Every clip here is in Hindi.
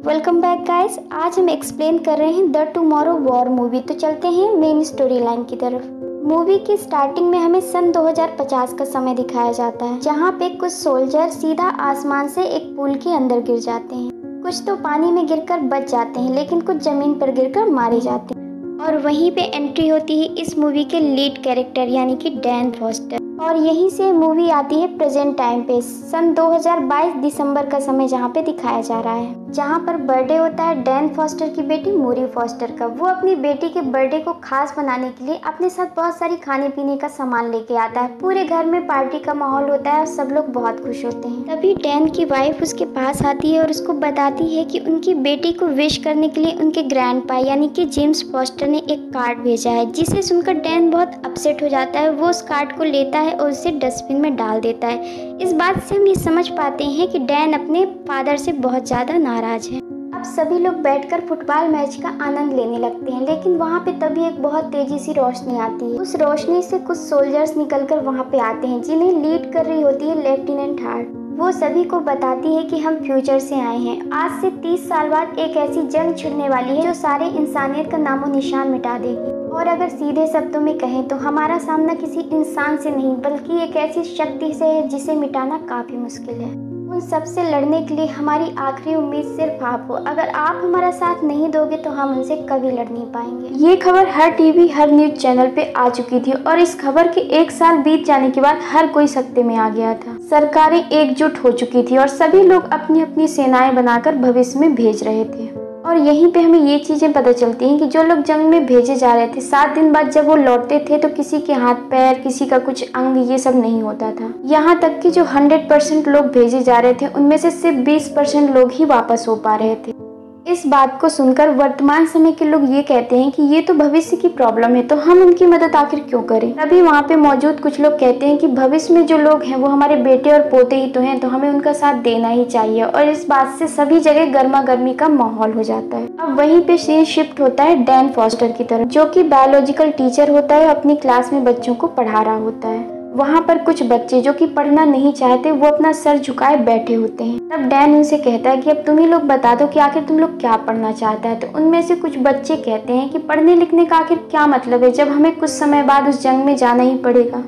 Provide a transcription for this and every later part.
Welcome back guys. आज हम एक्सप्लेन कर रहे हैं द टुमारो वॉर मूवी। तो चलते हैं मेन स्टोरी लाइन की तरफ। मूवी की स्टार्टिंग में हमें सन 2050 का समय दिखाया जाता है, जहां पे कुछ सोल्जर सीधा आसमान से एक पुल के अंदर गिर जाते हैं। कुछ तो पानी में गिरकर बच जाते हैं, लेकिन कुछ जमीन पर गिरकर मारे जाते हैं। और वहीं पे एंट्री होती है इस मूवी के लीड कैरेक्टर यानी कि डैन फॉस्टर। और यहीं से मूवी आती है प्रेजेंट टाइम पे, सन 2022 दिसंबर का समय जहाँ पे दिखाया जा रहा है, जहाँ पर बर्थडे होता है डैन फॉस्टर की बेटी मोरी फॉस्टर का। वो अपनी बेटी के बर्थडे को खास बनाने के लिए अपने साथ बहुत सारी खाने पीने का सामान लेके आता है। पूरे घर में पार्टी का माहौल होता है और सब लोग बहुत खुश होते हैं। तभी डैन की वाइफ उसके पास आती है और उसको बताती है कि उनकी बेटी को विश करने के लिए उनके ग्रैंडपा यानी कि जेम्स फॉस्टर ने एक कार्ड भेजा है, जिसे सुनकर डैन बहुत अपसेट हो जाता है। वो उस कार्ड को लेता है और उसे डस्टबिन में डाल देता है। इस बात से हम ये समझ पाते हैं कि डैन अपने फादर से बहुत ज़्यादा नाराज है। अब सभी लोग बैठकर फुटबॉल मैच का आनंद लेने लगते हैं, लेकिन वहाँ पे तभी एक बहुत तेजी सी रोशनी आती है। उस रोशनी से कुछ सोल्जर्स निकलकर वहाँ पे आते हैं, जिन्हें लीड कर रही होती है लेफ्टिनेंट हार्ट। वो सभी को बताती है कि हम फ्यूचर से आए हैं। आज से 30 साल बाद एक ऐसी जंग छिड़ने वाली है जो सारे इंसानियत का नामो निशान मिटा देगी। और अगर सीधे शब्दों में कहें तो हमारा सामना किसी इंसान से नहीं बल्कि एक ऐसी शक्ति से है जिसे मिटाना काफ़ी मुश्किल है। उन सब से लड़ने के लिए हमारी आखिरी उम्मीद सिर्फ आप हो। अगर आप हमारा साथ नहीं दोगे तो हम उनसे कभी लड़ नहीं पाएंगे। ये खबर हर टीवी हर न्यूज चैनल पे आ चुकी थी और इस खबर के 1 साल बीत जाने के बाद हर कोई सत्ते में आ गया था। सरकारें एकजुट हो चुकी थी और सभी लोग अपनी अपनी सेनाएं बनाकर भविष्य में भेज रहे थे। और यहीं पे हमें ये चीज़ें पता चलती हैं कि जो लोग जंग में भेजे जा रहे थे 7 दिन बाद जब वो लौटते थे तो किसी के हाथ पैर, किसी का कुछ अंग, ये सब नहीं होता था। यहाँ तक कि जो 100% लोग भेजे जा रहे थे उनमें से सिर्फ 20% लोग ही वापस हो पा रहे थे। इस बात को सुनकर वर्तमान समय के लोग ये कहते हैं कि ये तो भविष्य की प्रॉब्लम है, तो हम उनकी मदद आखिर क्यों करें। तभी वहाँ पे मौजूद कुछ लोग कहते हैं कि भविष्य में जो लोग हैं वो हमारे बेटे और पोते ही तो हैं, तो हमें उनका साथ देना ही चाहिए। और इस बात से सभी जगह गर्मा गर्मी का माहौल हो जाता है। अब वहीं पे सीन शिफ्ट होता है डैन फॉस्टर की तरफ, जो कि बायोलॉजिकल टीचर होता है, अपनी क्लास में बच्चों को पढ़ा रहा होता है। वहाँ पर कुछ बच्चे जो कि पढ़ना नहीं चाहते वो अपना सर झुकाए बैठे होते हैं। तब डैन उनसे कहता है कि अब तुम ही लोग बता दो कि आखिर तुम लोग क्या पढ़ना चाहता है। तो उनमें से कुछ बच्चे कहते हैं कि पढ़ने लिखने का आखिर क्या मतलब है जब हमें कुछ समय बाद उस जंग में जाना ही पड़ेगा,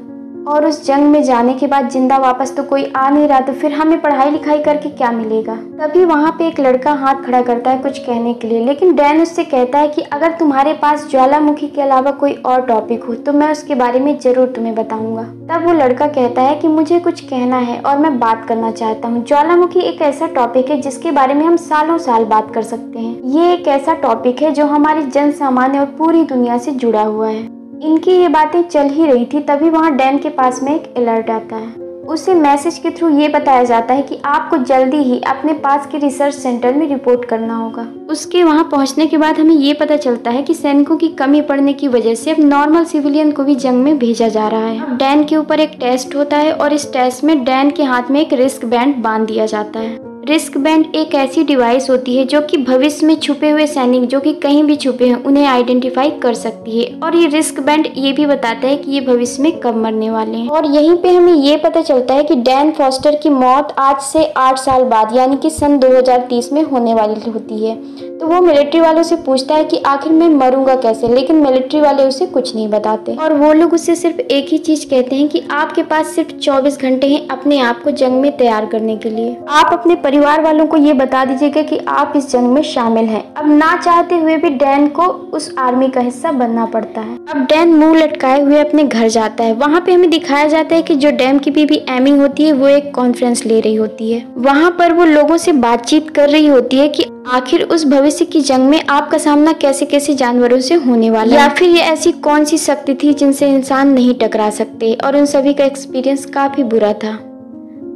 और उस जंग में जाने के बाद जिंदा वापस तो कोई आ नहीं रहा, तो फिर हमें पढ़ाई लिखाई करके क्या मिलेगा। तभी वहाँ पे एक लड़का हाथ खड़ा करता है कुछ कहने के लिए, लेकिन डैन उससे कहता है कि अगर तुम्हारे पास ज्वालामुखी के अलावा कोई और टॉपिक हो तो मैं उसके बारे में जरूर तुम्हें बताऊंगा। तब वो लड़का कहता है कि मुझे कुछ कहना है और मैं बात करना चाहता हूँ। ज्वालामुखी एक ऐसा टॉपिक है जिसके बारे में हम सालों साल बात कर सकते हैं। ये एक ऐसा टॉपिक है जो हमारी जन सामान्य और पूरी दुनिया से जुड़ा हुआ है। इनकी ये बातें चल ही रही थी, तभी वहाँ डैन के पास में एक अलर्ट आता है। उसे मैसेज के थ्रू ये बताया जाता है कि आपको जल्दी ही अपने पास के रिसर्च सेंटर में रिपोर्ट करना होगा। उसके वहाँ पहुँचने के बाद हमें ये पता चलता है कि सैनिकों की कमी पड़ने की वजह से अब नॉर्मल सिविलियन को भी जंग में भेजा जा रहा है। अब डैन के ऊपर एक टेस्ट होता है और इस टेस्ट में डैन के हाथ में एक रिस्क बैंड बांध दिया जाता है। रिस्क बैंड एक ऐसी डिवाइस होती है जो कि भविष्य में छुपे हुए सैनिक जो कि कहीं भी छुपे हैं उन्हें आइडेंटिफाई कर सकती है। और ये रिस्क बैंड ये भी बताता है कि ये भविष्य में कब मरने वाले हैं। और यहीं पे हमें ये पता चलता है कि डैन फॉस्टर की मौत आज से 8 साल बाद यानी कि सन 2030 में होने वाली होती है। तो वो मिलिट्री वालों से पूछता है कि आखिर मैं मरूंगा कैसे, लेकिन मिलिट्री वाले उसे कुछ नहीं बताते और वो लोग उससे सिर्फ एक ही चीज कहते हैं कि आपके पास सिर्फ 24 घंटे हैं अपने आप को जंग में तैयार करने के लिए। आप अपने परिवार वालों को ये बता दीजिएगा कि आप इस जंग में शामिल हैं। अब ना चाहते हुए भी डैन को उस आर्मी का हिस्सा बनना पड़ता है। अब डैन मुंह लटकाए हुए अपने घर जाता है। वहाँ पे हमें दिखाया जाता है कि जो डैन की बीवी एमी होती है वो एक कॉन्फ्रेंस ले रही होती है। वहाँ पर वो लोगों से बातचीत कर रही होती है कि आखिर उस भविष्य की जंग में आपका सामना कैसे कैसे जानवरों से होने वाला है, या फिर ये ऐसी कौन सी शक्ति थी जिनसे इंसान नहीं टकरा सकते। और उन सभी का एक्सपीरियंस काफी बुरा था।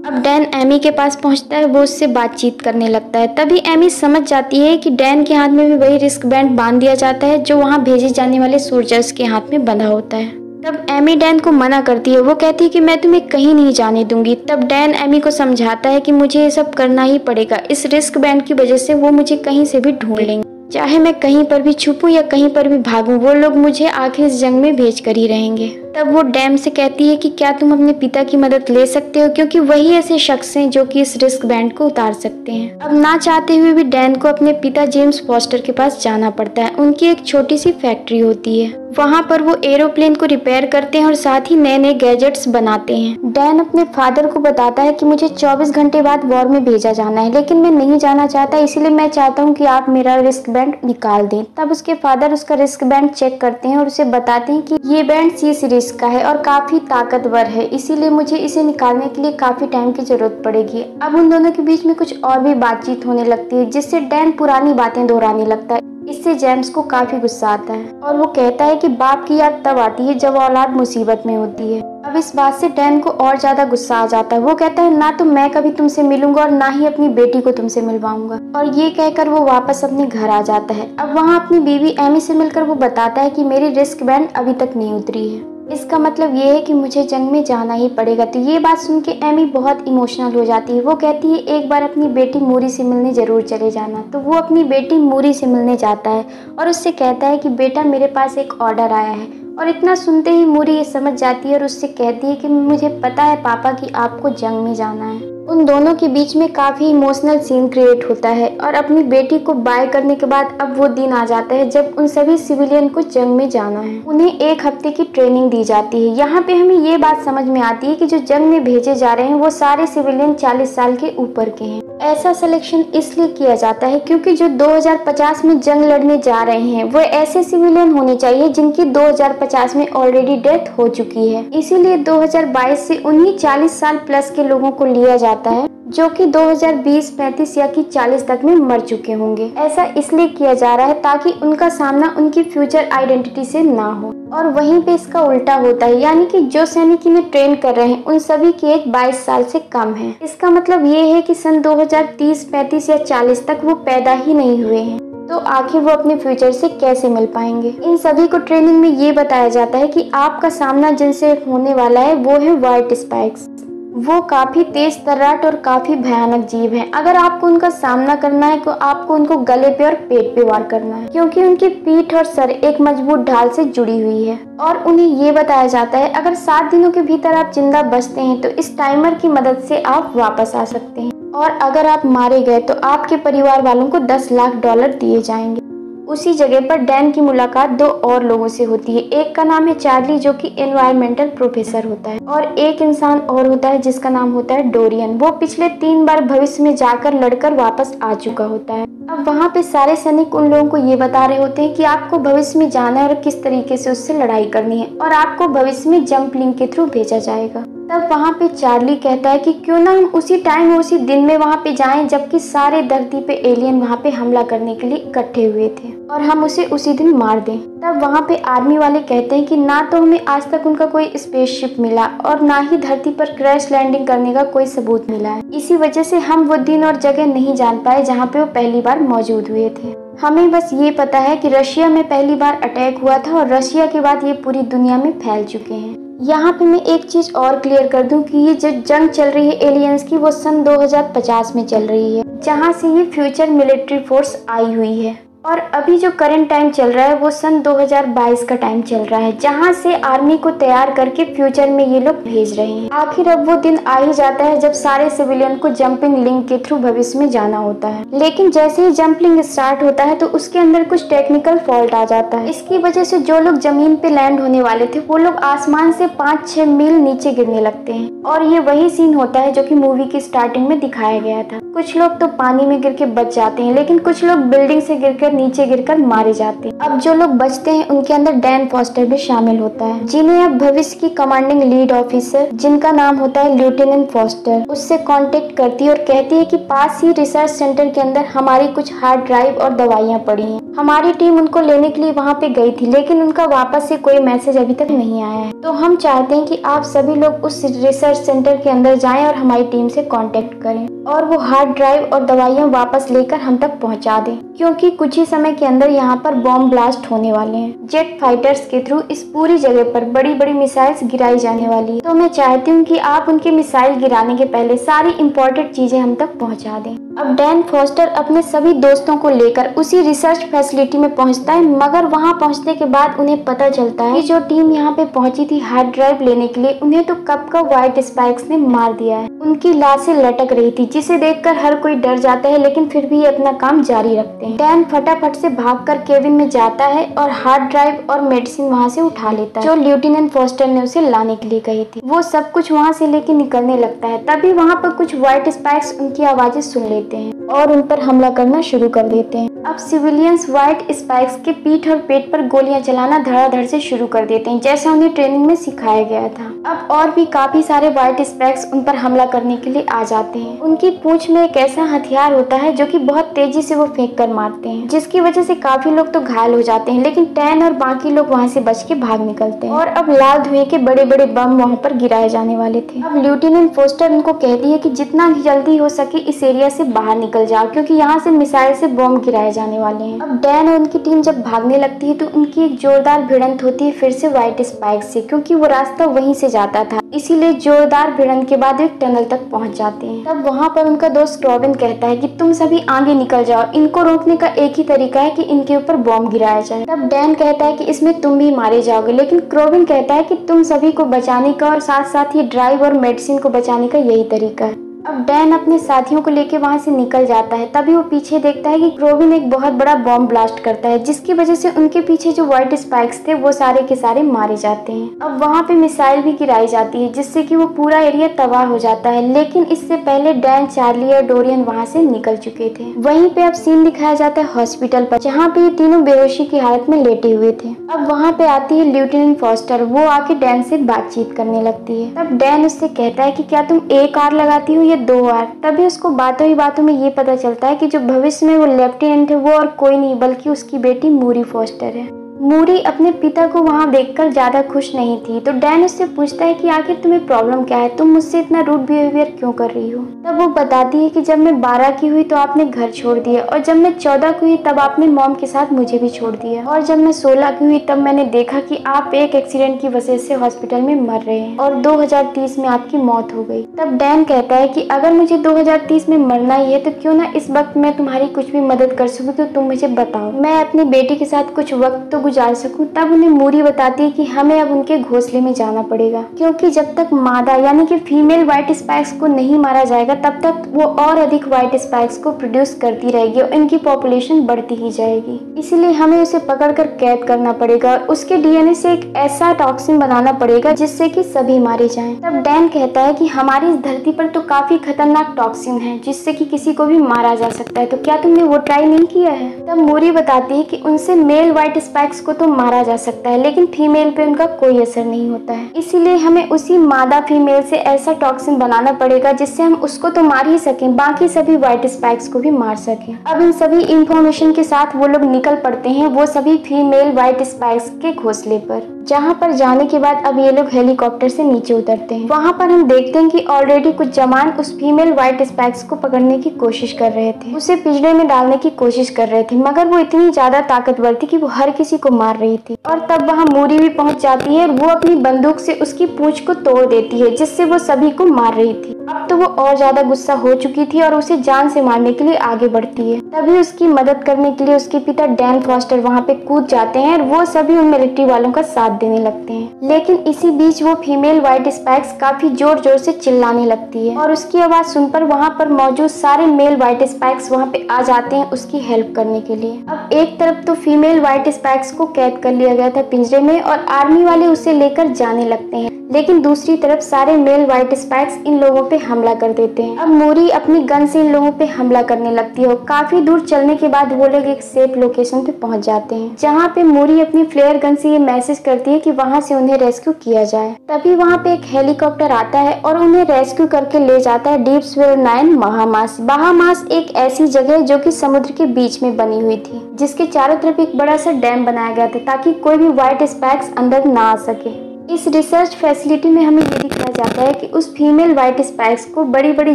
अब डैन एमी के पास पहुंचता है, वो उससे बातचीत करने लगता है। तभी एमी समझ जाती है कि डैन के हाथ में भी वही रिस्क बैंड बांध दिया जाता है जो वहां भेजे जाने वाले सोल्जर्स के हाथ में बंधा होता है। तब एमी डैन को मना करती है। वो कहती है कि मैं तुम्हें कहीं नहीं जाने दूंगी। तब डैन एमी को समझाता है कि मुझे ये सब करना ही पड़ेगा। इस रिस्क बैंड की वजह से वो मुझे कहीं से भी ढूंढ लेंगे, चाहे मैं कहीं पर भी छुपूं या कहीं पर भी भागूं, वो लोग मुझे आखिर इस जंग में भेज कर ही रहेंगे। तब वो डैन से कहती है कि क्या तुम अपने पिता की मदद ले सकते हो, क्योंकि वही ऐसे शख्स हैं जो कि इस रिस्क बैंड को उतार सकते हैं। अब ना चाहते हुए भी डैन को अपने पिता जेम्स फॉस्टर के पास जाना पड़ता है। उनकी एक छोटी सी फैक्ट्री होती है, वहाँ पर वो एरोप्लेन को रिपेयर करते हैं और साथ ही नए नए गैजेट्स बनाते हैं। डैन अपने फादर को बताता है कि मुझे 24 घंटे बाद वॉर में भेजा जाना है, लेकिन मैं नहीं जाना चाहता, इसलिए मैं चाहता हूँ कि आप मेरा रिस्क बैंड निकाल दें। तब उसके फादर उसका रिस्क बैंड चेक करते हैं और उसे बताते हैं कि ये बैंड सी सीरीज का है और काफी ताकतवर है, इसीलिए मुझे इसे निकालने के लिए काफी टाइम की जरूरत पड़ेगी। अब उन दोनों के बीच में कुछ और भी बातचीत होने लगती है, जिससे डैन पुरानी बातें दोहराने लगता है। इससे जेम्स को काफी गुस्सा आता है और वो कहता है कि बाप की याद तब आती है जब औलाद मुसीबत में होती है। अब इस बात से डैन को और ज्यादा गुस्सा आ जाता है। वो कहता है ना तो मैं कभी तुमसे मिलूंगा और ना ही अपनी बेटी को तुमसे मिलवाऊंगा, और ये कहकर वो वापस अपने घर आ जाता है। अब वहाँ अपनी बीवी एमी से मिलकर वो बताता है कि मेरी रिस्क बैंड अभी तक नहीं उतरी है, इसका मतलब ये है कि मुझे जंग में जाना ही पड़ेगा। तो ये बात सुन के एमी बहुत इमोशनल हो जाती है। वो कहती है एक बार अपनी बेटी मूरी से मिलने जरूर चले जाना। तो वो अपनी बेटी मूरी से मिलने जाता है और उससे कहता है कि बेटा मेरे पास एक ऑर्डर आया है। और इतना सुनते ही मूरी ये समझ जाती है और उससे कहती है कि मुझे पता है पापा कि आपको जंग में जाना है। उन दोनों के बीच में काफी इमोशनल सीन क्रिएट होता है और अपनी बेटी को बाय करने के बाद अब वो दिन आ जाता है जब उन सभी सिविलियन को जंग में जाना है। उन्हें 1 हफ्ते की ट्रेनिंग दी जाती है। यहाँ पे हमें ये बात समझ में आती है कि जो जंग में भेजे जा रहे हैं वो सारे सिविलियन 40 साल के ऊपर के हैं। ऐसा सिलेक्शन इसलिए किया जाता है क्योंकि जो 2050 में जंग लड़ने जा रहे हैं वो ऐसे सिविलियन होने चाहिए जिनकी 2050 में ऑलरेडी डेथ हो चुकी है। इसीलिए 2022 से उन्हीं 40 साल प्लस के लोगों को लिया जाता है जो कि 2020, 35 या कि 40 तक में मर चुके होंगे। ऐसा इसलिए किया जा रहा है ताकि उनका सामना उनकी फ्यूचर आइडेंटिटी से ना हो। और वहीं पे इसका उल्टा होता है, यानी कि जो सैनिक इन्हें ट्रेन कर रहे हैं उन सभी की एज 22 साल से कम है। इसका मतलब ये है कि सन 2030, 35 या 40 तक वो पैदा ही नहीं हुए हैं। तो आखिर वो अपने फ्यूचर से कैसे मिल पाएंगे। इन सभी को ट्रेनिंग में ये बताया जाता है कि आपका सामना जिनसे होने वाला है वो है व्हाइट स्पाइक्स। वो काफी तेज तर्राट और काफी भयानक जीव हैं। अगर आपको उनका सामना करना है तो आपको उनको गले पे और पेट पे वार करना है, क्योंकि उनकी पीठ और सर एक मजबूत ढाल से जुड़ी हुई है। और उन्हें ये बताया जाता है अगर 7 दिनों के भीतर आप जिंदा बचते हैं तो इस टाइमर की मदद से आप वापस आ सकते हैं, और अगर आप मारे गए तो आपके परिवार वालों को $10 लाख दिए जाएंगे। उसी जगह पर डैन की मुलाकात 2 और लोगों से होती है। एक का नाम है चार्ली जो कि एनवायरमेंटल प्रोफेसर होता है, और एक इंसान और होता है जिसका नाम होता है डोरियन। वो पिछले 3 बार भविष्य में जाकर लड़कर वापस आ चुका होता है। अब वहाँ पे सारे सैनिक उन लोगों को ये बता रहे होते हैं कि आपको भविष्य में जाना है और किस तरीके से उससे लड़ाई करनी है, और आपको भविष्य में जंप लिंक के थ्रू भेजा जाएगा। तब वहाँ पे चार्ली कहता है कि क्यों ना हम उसी टाइम उसी दिन में वहाँ पे जाएं जबकि सारे धरती पे एलियन वहाँ पे हमला करने के लिए इकट्ठे हुए थे, और हम उसे उसी दिन मार दें। तब वहाँ पे आर्मी वाले कहते हैं कि ना तो हमें आज तक उनका कोई स्पेसशिप मिला और ना ही धरती पर क्रैश लैंडिंग करने का कोई सबूत मिला है। इसी वजह से हम वो दिन और जगह नहीं जान पाए जहाँ पे वो पहली बार मौजूद हुए थे। हमें बस ये पता है कि रशिया में पहली बार अटैक हुआ था और रशिया के बाद ये पूरी दुनिया में फैल चुके हैं। यहाँ पे मैं एक चीज और क्लियर कर दूं कि ये जो जंग चल रही है एलियंस की वो सन 2050 में चल रही है, जहाँ से ये फ्यूचर मिलिट्री फोर्स आई हुई है। और अभी जो करंट टाइम चल रहा है वो सन 2022 का टाइम चल रहा है, जहाँ से आर्मी को तैयार करके फ्यूचर में ये लोग भेज रहे हैं। आखिर अब वो दिन आ ही जाता है जब सारे सिविलियन को जंपिंग लिंक के थ्रू भविष्य में जाना होता है, लेकिन जैसे ही जंपिंग स्टार्ट होता है तो उसके अंदर कुछ टेक्निकल फॉल्ट आ जाता है। इसकी वजह से जो लोग जमीन पे लैंड होने वाले थे वो लोग आसमान से 5-6 मील नीचे गिरने लगते हैं, और ये वही सीन होता है जो कि मूवी की स्टार्टिंग में दिखाया गया था। कुछ लोग तो पानी में गिर के बच जाते हैं, लेकिन कुछ लोग बिल्डिंग से गिरकर नीचे गिरकर मारे जाते हैं। अब जो लोग बचते हैं उनके अंदर डैन फॉस्टर भी शामिल होता है, जिन्हें अब भविष्य की कमांडिंग लीड ऑफिसर, जिनका नाम होता है लेफ्टिनेंट फॉस्टर, उससे कांटेक्ट करती है और कहती है कि पास ही रिसर्च सेंटर के अंदर हमारी कुछ हार्ड ड्राइव और दवाइयाँ पड़ी हैं। हमारी टीम उनको लेने के लिए वहाँ पे गई थी, लेकिन उनका वापस से कोई मैसेज अभी तक नहीं आया है। तो हम चाहते हैं कि आप सभी लोग उस रिसर्च सेंटर के अंदर जाएं और हमारी टीम से कांटेक्ट करें और वो हार्ड ड्राइव और दवाइयाँ वापस लेकर हम तक पहुँचा दें, क्योंकि कुछ ही ही समय के अंदर यहाँ पर बॉम्ब ब्लास्ट होने वाले हैं। जेट फाइटर्स के थ्रू इस पूरी जगह पर बड़ी बड़ी मिसाइल्स गिराई जाने वाली है। तो मैं चाहती हूँ कि आप उनके मिसाइल गिराने के पहले सारी इंपॉर्टेंट चीजें हम तक पहुँचा दें। अब डैन फॉस्टर अपने सभी दोस्तों को लेकर उसी रिसर्च फैसिलिटी में पहुंचता है, मगर वहां पहुंचने के बाद उन्हें पता चलता है कि जो टीम यहां पे पहुंची थी हार्ड ड्राइव लेने के लिए, उन्हें तो कब का व्हाइट स्पाइक्स ने मार दिया है। उनकी लाशें लटक रही थी, जिसे देखकर हर कोई डर जाता है, लेकिन फिर भी अपना काम जारी रखते हैं। डैन फटाफट से भागकर केबिन में जाता है और हार्ड ड्राइव और मेडिसिन वहाँ से उठा लेता है जो लेफ्टिनेंट फॉस्टर ने उसे लाने के लिए कही थी। वो सब कुछ वहाँ से लेके निकलने लगता है। तभी वहाँ पर कुछ व्हाइट स्पाइक्स उनकी आवाजें सुन लेते हैं और उन पर हमला करना शुरू कर देते हैं। अब सिविलियंस व्हाइट स्पाइक्स के पीठ और पेट पर गोलियां चलाना धड़ाधड़ से शुरू कर देते हैं, जैसा उन्हें ट्रेनिंग में सिखाया गया था। अब और भी काफी सारे व्हाइट स्पाइक्स उन पर हमला करने के लिए आ जाते हैं। उनकी पूंछ में एक ऐसा हथियार होता है जो कि बहुत तेजी से वो फेंक कर मारते हैं, जिसकी वजह से काफी लोग तो घायल हो जाते हैं, लेकिन टैन और बाकी लोग वहाँ से बच के भाग निकलते हैं। और अब लाल धुएं के बड़े बड़े बम वहाँ पर गिराए जाने वाले थे। अब लेफ्टिनेंट फोस्टर उनको कहती है कि जितना जल्दी हो सके इस एरिया से बाहर निकल जाओ, क्योंकि यहाँ से मिसाइल से बॉम्ब गिराए जाने वाले हैं। अब डैन और उनकी टीम जब भागने लगती है तो उनकी एक जोरदार भिड़ंत होती है फिर से व्हाइट स्पाइक से, क्योंकि वो रास्ता वहीं से जाता था। इसीलिए जोरदार भिड़ंत के बाद एक टनल तक पहुंच जाते हैं। तब वहां पर उनका दोस्त रॉबिन कहता है कि तुम सभी आगे निकल जाओ, इनको रोकने का एक ही तरीका है कि इनके ऊपर बॉम्ब गिराया जाए। तब डैन कहता है कि इसमें तुम भी मारे जाओगे, लेकिन रॉबिन कहता है कि तुम सभी को बचाने का और साथ साथ ये ड्राइव और मेडिसिन को बचाने का यही तरीका है। अब डैन अपने साथियों को लेके वहां से निकल जाता है। तभी वो पीछे देखता है कि रॉबिन एक बहुत बड़ा बॉम्ब ब्लास्ट करता है, जिसकी वजह से उनके पीछे जो व्हाइट स्पाइक्स थे वो सारे के सारे मारे जाते हैं। अब वहां पे मिसाइल भी गिराई जाती है, जिससे कि वो पूरा एरिया तबाह हो जाता है, लेकिन इससे पहले डैन, चार्ली और डोरियन वहां से निकल चुके थे। वहीं पे अब सीन दिखाया जाता है हॉस्पिटल पर, जहाँ पे ये तीनों बेहोशी की हालत में लेटे हुए थे। अब वहाँ पे आती है लेफ्टिनेंट फॉस्टर, वो आके डैन से बातचीत करने लगती है। तब डैन उससे कहता है कि क्या तुम एक आर लगाती हो या 2 आर। तभी उसको बातों ही बातों में ये पता चलता है कि जो भविष्य में वो लेफ्टिनेंट है वो और कोई नहीं बल्कि उसकी बेटी मूरी फॉस्टर है। मूरी अपने पिता को वहाँ देखकर ज्यादा खुश नहीं थी, तो डैन उससे पूछता है कि आखिर तुम्हें प्रॉब्लम क्या है, तुम मुझसे इतना रूड बिहेवियर क्यों कर रही हो। तब वो बताती है कि जब मैं 12 की हुई तो आपने घर छोड़ दिया, और जब मैं 14 की हुई तब आपने मॉम के साथ मुझे भी छोड़ दिया, और जब मैं 16 की हुई तब मैंने देखा कि आप एक एक्सीडेंट की वजह से हॉस्पिटल में मर रहे हैं और 2030 में आपकी मौत हो गई। तब डैन कहता है कि अगर मुझे 2030 में मरना ही है तो क्यों ना इस वक्त मैं तुम्हारी कुछ भी मदद कर सकूं, तो तुम मुझे बताओ, मैं अपनी बेटी के साथ कुछ वक्त तो गुजार सकूं। तब उन्हें मूरी बताती है कि हमें अब उनके घोंसले में जाना पड़ेगा, क्योंकि जब तक मादा यानी कि फीमेल व्हाइट स्पाइक्स को नहीं मारा जाएगा तब तक वो और अधिक व्हाइट स्पाइक्स को प्रोड्यूस करती रहेगी और इनकी पॉपुलेशन बढ़ती ही जाएगी। इसलिए हमें उसे पकड़कर कैद करना पड़ेगा और उसके डीएनए से एक ऐसा टॉक्सिन बनाना पड़ेगा जिससे कि सभी मारे जाएं। तब डैन कहता है कि हमारी इस धरती पर तो काफी खतरनाक टॉक्सिन है जिससे कि किसी को भी मारा जा सकता है, तो क्या तुमने वो ट्राई नहीं किया है। तब मूरी बताती है कि उनसे मेल व्हाइट स्पाइक्स को तो मारा जा सकता है, लेकिन फीमेल पे उनका कोई असर नहीं होता है। इसीलिए हमें उसी मादा फीमेल से ऐसा टॉक्सिन बनाना पड़ेगा जिससे हम उसको तो मार ही सकें, बाकी सभी व्हाइट स्पाइक्स को भी मार सकें। अब इन सभी इंफॉर्मेशन के साथ वो लोग निकल पड़ते हैं, वो सभी फीमेल व्हाइट स्पाइक्स के घोंसले पर, जहाँ पर जाने के बाद अब ये लोग हेलीकॉप्टर से नीचे उतरते हैं। वहाँ पर हम देखते हैं कि ऑलरेडी कुछ जवान उस फीमेल व्हाइट स्पाइक्स को पकड़ने की कोशिश कर रहे थे, उसे पिंजरे में डालने की कोशिश कर रहे थे, मगर वो इतनी ज्यादा ताकतवर थी कि वो हर किसी को मार रही थी। और तब वहाँ मूरी भी पहुंच जाती है और वो अपनी बंदूक से उसकी पूंछ को तोड़ देती है, जिससे वो सभी को मार रही थी। अब तो वो और ज्यादा गुस्सा हो चुकी थी और उसे जान से मारने के लिए आगे बढ़ती है। तभी उसकी मदद करने के लिए उसके पिता डैन फॉस्टर वहाँ पे कूद जाते हैं और वो सभी उन मिलिट्री वालों का साथ देने लगते हैं। लेकिन इसी बीच वो फीमेल व्हाइट स्पाइक्स काफी जोर जोर से चिल्लाने लगती है और उसकी आवाज सुनकर वहाँ पर मौजूद सारे मेल व्हाइट स्पाइक्स वहाँ पे आ जाते हैं उसकी हेल्प करने के लिए। अब एक तरफ तो फीमेल व्हाइट स्पाइक्स को कैद कर लिया गया था पिंजरे में और आर्मी वाले उसे लेकर जाने लगते हैं, लेकिन दूसरी तरफ सारे मेल व्हाइट स्पाइक्स इन लोगों पे हमला कर देते हैं। अब मूरी अपनी गन से इन लोगों पे हमला करने लगती है और काफी दूर चलने के बाद वो लोग एक सेफ लोकेशन पे पहुंच जाते हैं, जहाँ पे मूरी अपनी फ्लेयर गन से ये मैसेज करती है कि वहाँ से उन्हें रेस्क्यू किया जाए। तभी वहाँ पे एक हेलीकॉप्टर आता है और उन्हें रेस्क्यू करके ले जाता है डीप स्वेल 9 बहामास। बहामास एक ऐसी जगह जो कि समुद्र के बीच में बनी हुई थी, जिसके चारों तरफ एक बड़ा सा डैम बनाया गया था ताकि कोई भी व्हाइट स्पाइक्स अंदर ना आ सके। इस रिसर्च फैसिलिटी में हमें ये दिखाया जाता है कि उस फीमेल व्हाइट स्पाइक्स को बड़ी बड़ी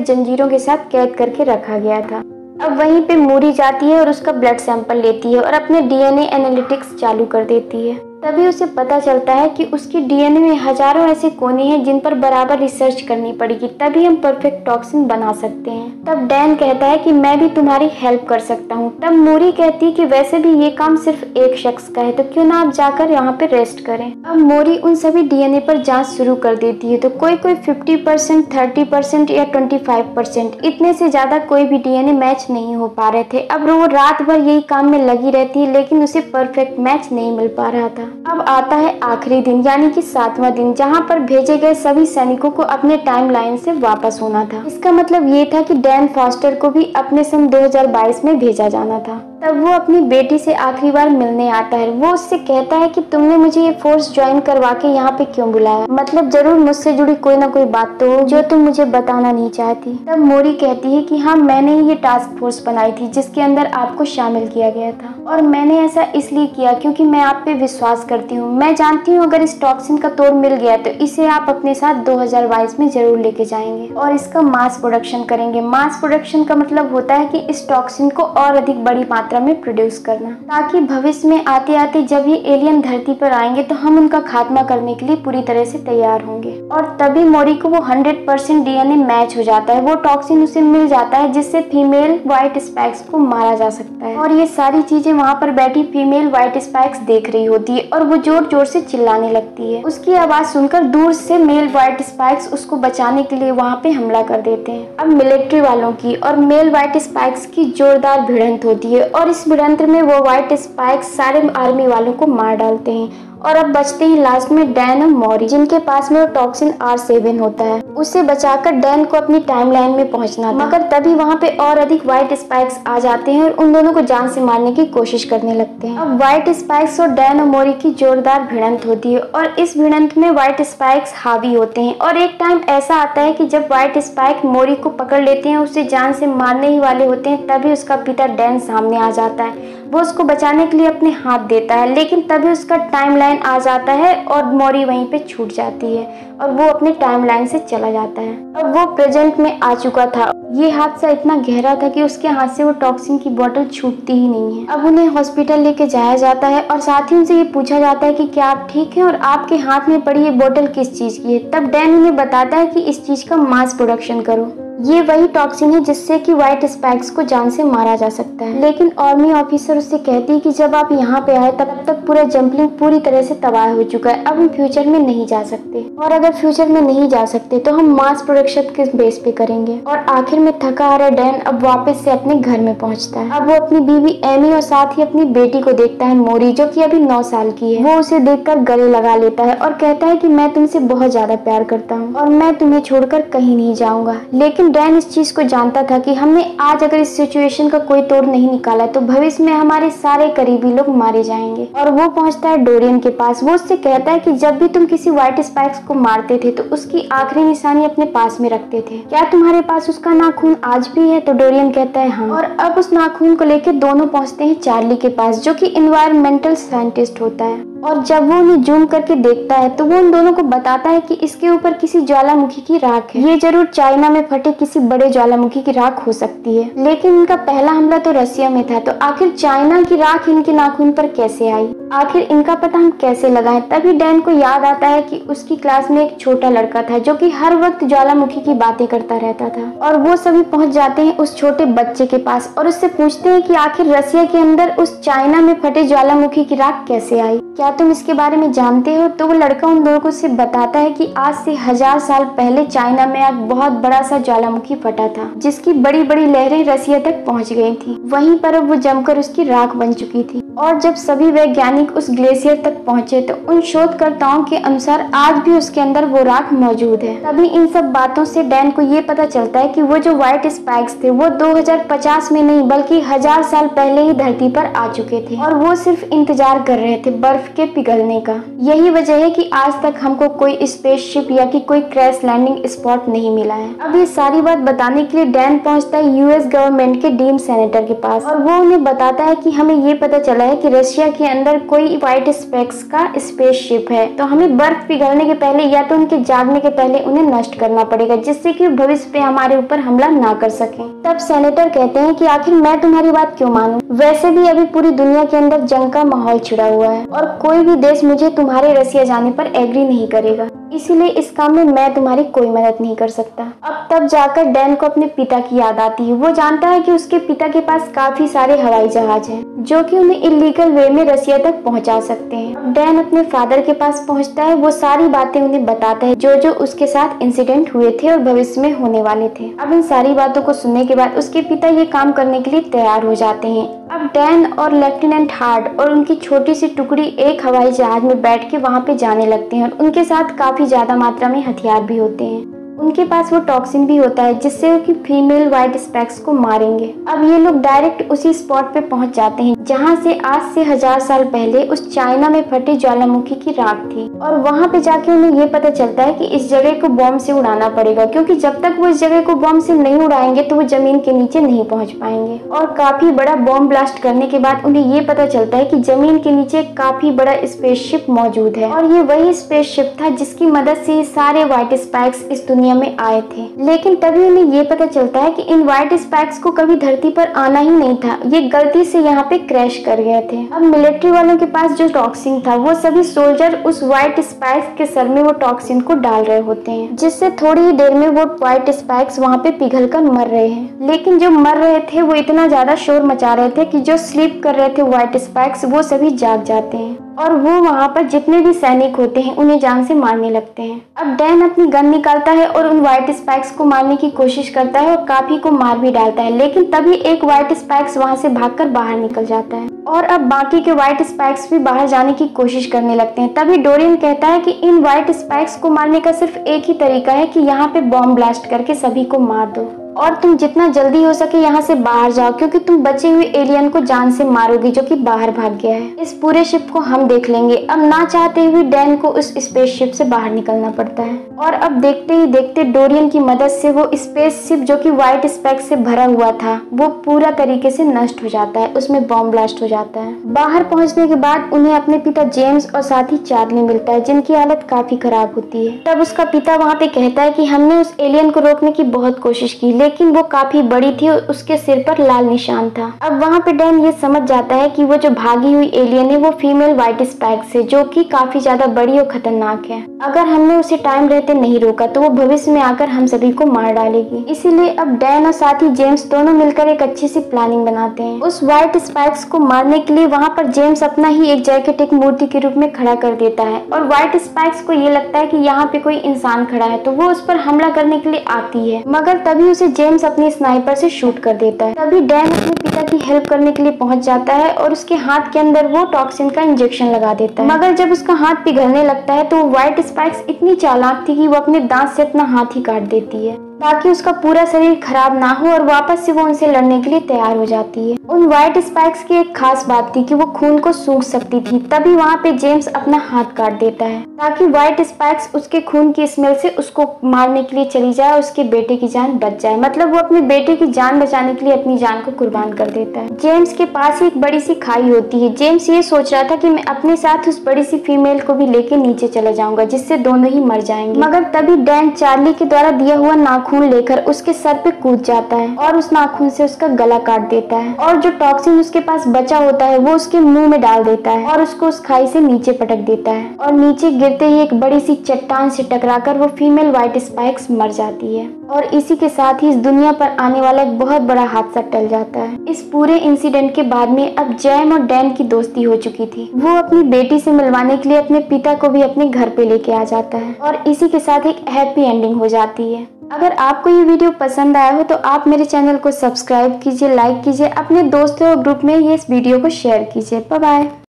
जंजीरों के साथ कैद करके रखा गया था। अब वहीं पे मोरी जाती है और उसका ब्लड सैंपल लेती है और अपने डीएनए एनालिटिक्स चालू कर देती है। तभी उसे पता चलता है कि उसकी डीएनए में हजारों ऐसे कोने हैं जिन पर बराबर रिसर्च करनी पड़ेगी, तभी हम परफेक्ट टॉक्सिन बना सकते हैं। तब डैन कहता है कि मैं भी तुम्हारी हेल्प कर सकता हूँ। तब मोरी कहती है कि वैसे भी ये काम सिर्फ एक शख्स का है, तो क्यों ना आप जाकर यहाँ पे रेस्ट करें। अब मोरी उन सभी डीएनए पर जांच शुरू कर देती है, तो कोई 50%, 30% या 25%, इतने से ज्यादा कोई भी डीएनए मैच नहीं हो पा रहे थे। अब वो रात भर यही काम में लगी रहती है, लेकिन उसे परफेक्ट मैच नहीं मिल पा रहा था। अब आता है आखिरी दिन, यानी कि 7वां दिन, जहां पर भेजे गए सभी सैनिकों को अपने टाइमलाइन से वापस होना था। इसका मतलब ये था कि डैन फॉस्टर को भी अपने सन 2022 में भेजा जाना था। तब वो अपनी बेटी से आखिरी बार मिलने आता है। वो उससे कहता है कि तुमने मुझे ये फोर्स ज्वाइन करवा के यहाँ पे क्यों बुलाया, मतलब जरूर मुझसे जुड़ी कोई ना कोई बात तो हो जो तुम मुझे बताना नहीं चाहती। तब मोरी कहती है कि हाँ, मैंने ही ये टास्क फोर्स बनाई थी जिसके अंदर आपको शामिल किया गया था, और मैंने ऐसा इसलिए किया क्योंकि मैं आप पे विश्वास करती हूँ। मैं जानती हूँ अगर इस टॉक्सिन का तोड़ मिल गया तो इसे आप अपने साथ 2022 में जरूर लेके जाएंगे और इसका मास प्रोडक्शन करेंगे। मास प्रोडक्शन का मतलब होता है कि इस टॉक्सिन को और अधिक बड़ी मात्रा में प्रोड्यूस करना, ताकि भविष्य में आते आते जब ये एलियन धरती पर आएंगे तो हम उनका खात्मा करने के लिए पूरी तरह से तैयार होंगे। और तभी मोरी को वो 100% डीएनए मैच हो जाता है। वो टॉक्सिन उसे मिल जाता है जिससे फीमेल व्हाइट स्पाइक्स को मारा जा सकता है। और ये सारी चीजें वहाँ पर बैठी फीमेल व्हाइट स्पाइक्स देख रही होती है और वो जोर जोर से चिल्लाने लगती है। उसकी आवाज सुनकर दूर से मेल व्हाइट स्पाइक्स उसको बचाने के लिए वहाँ पे हमला कर देते हैं। अब मिलिट्री वालों की और मेल व्हाइट स्पाइक्स की जोरदार भिड़ंत होती है और इस भिड़ंत में वो व्हाइट स्पाइक्स सारे आर्मी वालों को मार डालते हैं। और अब बचते हैं लास्ट में डैन और मॉरी, जिनके पास में वो टॉक्सिन R7 होता है। उसे बचाकर डैन को अपनी टाइमलाइन में पहुंचना था, मगर तभी वहां पे और अधिक व्हाइट स्पाइक्स आ जाते हैं और उन दोनों को जान से मारने की कोशिश करने लगते हैं। अब व्हाइट स्पाइक्स और डैन और मॉरी की जोरदार भिड़ंत होती है और इस भिड़ंत में व्हाइट स्पाइक्स हावी होते हैं। और एक टाइम ऐसा आता है कि जब व्हाइट स्पाइक मॉरी को पकड़ लेते हैं, उसे जान से मारने ही वाले होते हैं, तभी उसका पिता डैन सामने आ जाता है। वो उसको बचाने के लिए अपने हाथ देता है, लेकिन तभी उसका टाइमलाइन आ जाता है और मॉरी वहीं पे छूट जाती है और वो अपने टाइमलाइन से चला जाता है। अब वो प्रेजेंट में आ चुका था। ये हादसा इतना गहरा था कि उसके हाथ से वो टॉक्सिन की बोतल छूटती ही नहीं है। अब उन्हें हॉस्पिटल लेके जाया जाता है और साथ ही उनसे ये पूछा जाता है कि क्या आप ठीक हैं और आपके हाथ में पड़ी ये बोतल किस चीज की है। तब डैन उन्हें बताता है कि इस चीज का मास प्रोडक्शन करो, ये वही टॉक्सिन है जिससे कि व्हाइट स्पाइक्स को जान से मारा जा सकता है। लेकिन आर्मी ऑफिसर उससे कहती है कि जब आप यहाँ पे आए तब तक पूरा जंपलिंग पूरी तरह से तबाह हो चुका है, अब हम फ्यूचर में नहीं जा सकते, और अगर फ्यूचर में नहीं जा सकते तो हम मास प्रोडक्शन के बेस पे करेंगे। और आखिर में थका हारा डैन अब वापस से अपने घर में पहुंचता है। अब वो अपनी बीवी एमी और साथ ही अपनी बेटी को देखता है, मोरी, जो कि अभी 9 साल की है। वो उसे देखकर गले लगा लेता है और कहता है कि मैं तुमसे बहुत ज्यादा प्यार करता हूँ और मैं तुम्हें छोड़कर कहीं नहीं जाऊंगा। लेकिन डैन इस चीज को जानता था कि हमने आज अगर इस सिचुएशन का कोई तोड़ नहीं निकाला तो भविष्य में हमारे सारे करीबी लोग मारे जाएंगे। और वो पहुंचता है डोरियन के पास। वो उससे कहता है कि जब भी तुम किसी व्हाइट स्पाइक्स को मारते थे तो उसकी आखिरी निशानी अपने पास में रखते थे, क्या तुम्हारे पास उसका नाखून आज भी है? तो डोरियन कहता है हाँ। और अब उस नाखून को लेकर दोनों पहुंचते हैं चार्ली के पास, जो कि एनवायरमेंटल साइंटिस्ट होता है। और जब वो उन्हें जूम करके देखता है तो वो उन दोनों को बताता है कि इसके ऊपर किसी ज्वालामुखी की राख है। ये जरूर चाइना में फटे किसी बड़े ज्वालामुखी की राख हो सकती है, लेकिन इनका पहला हमला तो रसिया में था, तो आखिर चाइना की राख इनके नाखून पर कैसे आई? आखिर इनका पता हम कैसे लगाएं? तभी डैन को याद आता है कि उसकी क्लास में एक छोटा लड़का था जो कि हर वक्त ज्वालामुखी की बातें करता रहता था। और वो सभी पहुंच जाते हैं उस छोटे बच्चे के पास और उससे पूछते हैं कि आखिर रसिया के अंदर उस चाइना में फटे ज्वालामुखी की राख कैसे आई, क्या तुम इसके बारे में जानते हो? तो वो लड़का उन लोगों से बताता है कि आज से 1000 साल पहले चाइना में एक बहुत बड़ा सा ज्वालामुखी फटा था जिसकी बड़ी बड़ी लहरें रसिया तक पहुंच गई थी। वहीं पर अब वो जमकर उसकी राख बन चुकी थी। और जब सभी वैज्ञानिक उस ग्लेशियर तक पहुंचे तो उन शोधकर्ताओं के अनुसार आज भी उसके अंदर वो राख मौजूद है। तभी इन सब बातों से डैन को ये पता चलता है कि वो जो व्हाइट स्पाइक्स थे वो 2050 में नहीं बल्कि 1000 साल पहले ही धरती पर आ चुके थे और वो सिर्फ इंतजार कर रहे थे बर्फ के पिघलने का। यही वजह है कि आज तक हमको कोई स्पेसशिप या कि कोई क्रैश लैंडिंग स्पॉट नहीं मिला है। अब ये सारी बात बताने के लिए डैन पहुंचता है यूएस गवर्नमेंट के डीन सेनेटर के पास और वो उन्हें बताता है कि हमें ये पता चला है कि रशिया के अंदर कोई व्हाइट स्पेक्स का स्पेसशिप है, तो हमें बर्फ पिघलने के पहले या तो उनके जागने के पहले उन्हें नष्ट करना पड़ेगा, जिससे कि भविष्य में हमारे ऊपर हमला ना कर सके। तब सेनेटर कहते हैं कि आखिर मैं तुम्हारी बात क्यों मानूं? वैसे भी अभी पूरी दुनिया के अंदर जंग का माहौल छिड़ा हुआ है और कोई भी देश मुझे तुम्हारे रसिया जाने पर एग्री नहीं करेगा, इसीलिए इस काम में मैं तुम्हारी कोई मदद नहीं कर सकता। अब तब जाकर डैन को अपने पिता की याद आती है। वो जानता है कि उसके पिता के पास काफी सारे हवाई जहाज हैं जो कि उन्हें इलीगल वे में रसिया तक पहुंचा सकते हैं। अब डैन अपने फादर के पास पहुंचता है। वो सारी बातें उन्हें बताता है जो जो उसके साथ इंसिडेंट हुए थे और भविष्य में होने वाले थे। अब इन सारी बातों को सुनने के बाद उसके पिता ये काम करने के लिए तैयार हो जाते हैं। अब डैन और लेफ्टिनेंट हार्ड और उनकी छोटी सी टुकड़ी एक हवाई जहाज में बैठ के वहाँ पे जाने लगते हैं और उनके साथ काफी ज्यादा मात्रा में हथियार भी होते हैं। उनके पास वो टॉक्सिन भी होता है जिससे कि फीमेल व्हाइट स्पेक्स को मारेंगे। अब ये लोग डायरेक्ट उसी स्पॉट पे पहुंच जाते हैं जहां से आज से 1000 साल पहले उस चाइना में फटे ज्वालामुखी की राख थी और वहां पे जाके उन्हें ये पता चलता है कि इस जगह को बॉम्ब से उड़ाना पड़ेगा, क्योंकि जब तक वो इस जगह को बॉम्ब से नहीं उड़ाएंगे तो वो जमीन के नीचे नहीं पहुंच पाएंगे। और काफी बड़ा बॉम्ब ब्लास्ट करने के बाद उन्हें ये पता चलता है कि जमीन के नीचे काफी बड़ा स्पेसशिप मौजूद है और ये वही स्पेसशिप था जिसकी मदद से सारे व्हाइट स्पेक्स इस दुनिया में आए थे। लेकिन तभी उन्हें ये पता चलता है कि इन व्हाइट स्पेक्स को कभी धरती पर आना ही नहीं था, ये गलती से यहाँ पे क्रैश कर गए थे। अब मिलिट्री वालों के पास जो टॉक्सिन था वो सभी सोल्जर उस व्हाइट स्पेक्स के सर में वो टॉक्सिन को डाल रहे होते हैं, जिससे थोड़ी ही देर में वो व्हाइट स्पेक्स वहाँ पे पिघल कर मर रहे हैं। लेकिन जो मर रहे थे वो इतना ज्यादा शोर मचा रहे थे कि जो स्लीप कर रहे थे व्हाइट स्पेक्स वो सभी जाग जाते हैं और वो वहाँ पर जितने भी सैनिक होते हैं उन्हें जान से मारने लगते हैं। अब डैन अपनी गन निकालता है और उन व्हाइट स्पेक्स को मारने की कोशिश करता है और काफी को मार भी डालता है, लेकिन तभी एक व्हाइट स्पेक्स वहाँ से भागकर बाहर निकल जाता है और अब बाकी के व्हाइट स्पेक्स भी बाहर जाने की कोशिश करने लगते हैं। तभी डोरियन कहता है कि इन व्हाइट स्पेक्स को मारने का सिर्फ एक ही तरीका है कि यहाँ पे बॉम्ब ब्लास्ट करके सभी को मार दो और तुम जितना जल्दी हो सके यहाँ से बाहर जाओ, क्योंकि तुम बचे हुए एलियन को जान से मारोगे जो कि बाहर भाग गया है। इस पूरे शिप को हम देख लेंगे। अब ना चाहते हुए डैन को उस स्पेसशिप से बाहर निकलना पड़ता है और अब देखते ही देखते डोरियन की मदद से वो स्पेसशिप जो कि व्हाइट स्पेक्स से भरा हुआ था वो पूरा तरीके से नष्ट हो जाता है, उसमें बॉम्ब ब्लास्ट हो जाता है। बाहर पहुंचने के बाद उन्हें अपने पिता जेम्स और साथ ही चार्ली मिलता है जिनकी हालत काफी खराब होती है। तब उसका पिता वहाँ पे कहता है कि हमने उस एलियन को रोकने की बहुत कोशिश की, लेकिन वो काफी बड़ी थी और उसके सिर पर लाल निशान था। अब वहाँ पे डैन ये समझ जाता है कि वो जो भागी हुई एलियन है वो फीमेल व्हाइट स्पेक्स है जो कि काफी ज्यादा बड़ी और खतरनाक है। अगर हमने उसे टाइम रहते नहीं रोका तो वो भविष्य में आकर हम सभी को मार डालेगी। इसीलिए अब डैन और साथ ही जेम्स दोनों मिलकर एक अच्छी सी प्लानिंग बनाते हैं। उस व्हाइट स्पेक्स को मारने के लिए वहाँ पर जेम्स अपना ही एक जैकेट एक मूर्ति के रूप में खड़ा कर देता है और व्हाइट स्पेक्स को ये लगता है कि यहाँ पे कोई इंसान खड़ा है तो वो उस पर हमला करने के लिए आती है, मगर तभी उसे जेम्स अपनी स्नाइपर से शूट कर देता है। तभी डैन अपने पिता की हेल्प करने के लिए पहुंच जाता है और उसके हाथ के अंदर वो टॉक्सिन का इंजेक्शन लगा देता है, मगर जब उसका हाथ पिघलने लगता है तो व्हाइट स्पेक्स इतनी चालाक थी कि वो अपने दांत से अपना हाथ ही काट देती है ताकि उसका पूरा शरीर खराब ना हो और वापस से वो उनसे लड़ने के लिए तैयार हो जाती है। उन व्हाइट स्पेक्स की एक खास बात थी कि वो खून को सूंघ सकती थी। तभी वहाँ पे जेम्स अपना हाथ काट देता है ताकि व्हाइट स्पेक्स उसके खून की स्मेल से उसको मारने के लिए चली जाए और उसके बेटे की जान बच जाए। मतलब वो अपने बेटे की जान बचाने के लिए अपनी जान को कुर्बान कर देता है। जेम्स के पास एक बड़ी सी खाई होती है। जेम्स ये सोच रहा था कि मैं अपने साथ उस बड़ी सी फीमेल को भी लेके नीचे चला जाऊंगा जिससे दोनों ही मर जाएंगे, मगर तभी डैन चार्ली के द्वारा दिया हुआ नाखून लेकर उसके सर पे कूद जाता है और उस नाखून से उसका गला काट देता है और जो टॉक्सिन उसके पास बचा होता है वो उसके मुंह में डाल देता है और उसको उस खाई से नीचे पटक देता है और नीचे गिरते ही एक बड़ी सी चट्टान से टकराकर वो फीमेल व्हाइट स्पेक्स मर जाती है और इसी के साथ ही इस दुनिया पर आने वाला एक बहुत बड़ा हादसा टल जाता है। इस पूरे इंसिडेंट के बाद में अब जैम और डैन की दोस्ती हो चुकी थी। वो अपनी बेटी से मिलवाने के लिए अपने पिता को भी अपने घर पे लेके आ जाता है और इसी के साथ एक हैप्पी एंडिंग हो जाती है। अगर आपको ये वीडियो पसंद आया हो तो आप मेरे चैनल को सब्सक्राइब कीजिए, लाइक कीजिए, अपने दोस्तों और ग्रुप में ये इस वीडियो को शेयर कीजिए। Bye bye.